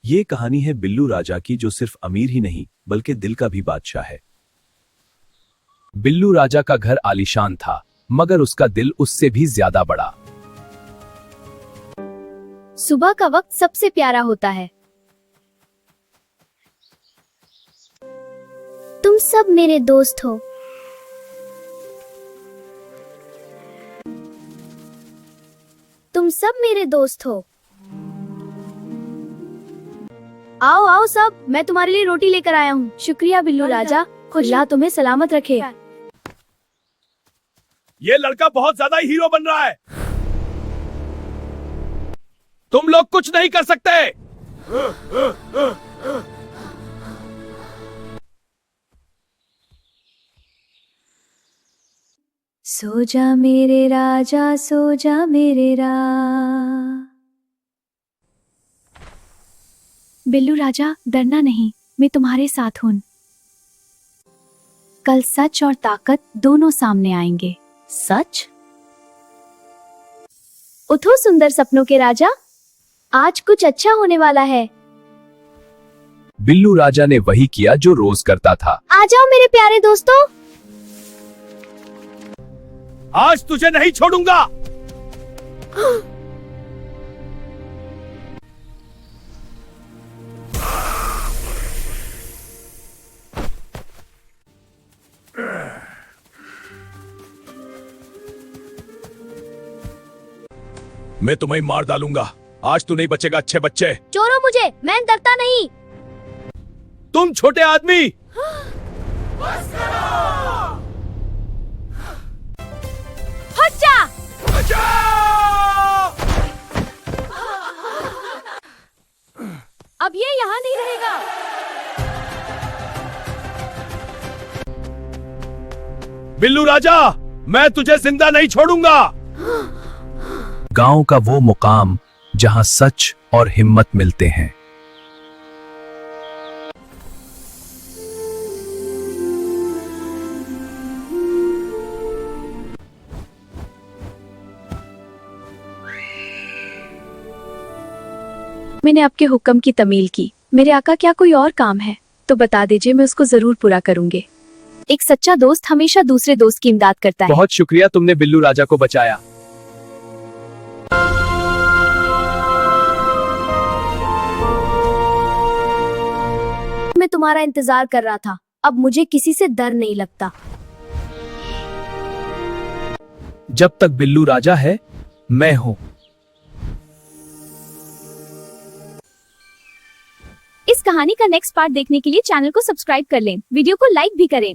ये कहानी है बिल्लू राजा की, जो सिर्फ अमीर ही नहीं बल्कि दिल का भी बादशाह है। बिल्लू राजा का घर आलीशान था, मगर उसका दिल उससे भी ज्यादा बड़ा। सुबह का वक्त सबसे प्यारा होता है। तुम सब मेरे दोस्त हो। तुम सब मेरे दोस्त हो। आओ आओ सब, मैं तुम्हारे लिए रोटी लेकर आया हूँ। शुक्रिया बिल्लू राजा, खुदा तुम्हें सलामत रखे। ये लड़का बहुत ज्यादा ही हीरो बन रहा है। तुम लोग कुछ नहीं कर सकते। सो जा मेरे राजा, सो जा मेरे बिल्लू राजा, डरना नहीं, मैं तुम्हारे साथ हूँ। कल सच और ताकत दोनों सामने आएंगे। सच? उठो सुंदर सपनों के राजा, आज कुछ अच्छा होने वाला है। बिल्लू राजा ने वही किया जो रोज करता था। आ जाओ मेरे प्यारे दोस्तों। आज तुझे नहीं छोड़ूंगा। मैं तुम्हें मार डालूंगा। आज तू नहीं बचेगा अच्छे बच्चे। छोड़ो मुझे, मैं डरता नहीं। तुम छोटे आदमी। हट जा। अब ये यहाँ नहीं रहेगा। बिल्लू राजा, मैं तुझे जिंदा नहीं छोड़ूंगा। गांव का वो मुकाम जहां सच और हिम्मत मिलते हैं। मैंने आपके हुक्म की तमील की। मेरे आका, क्या कोई और काम है तो बता दीजिए, मैं उसको जरूर पूरा करूंगी। एक सच्चा दोस्त हमेशा दूसरे दोस्त की इमदाद करता है। बहुत शुक्रिया, तुमने बिल्लू राजा को बचाया। मैं तुम्हारा इंतजार कर रहा था। अब मुझे किसी से डर नहीं लगता। जब तक बिल्लू राजा है, मैं हूं। इस कहानी का नेक्स्ट पार्ट देखने के लिए चैनल को सब्सक्राइब कर लें, वीडियो को लाइक भी करें।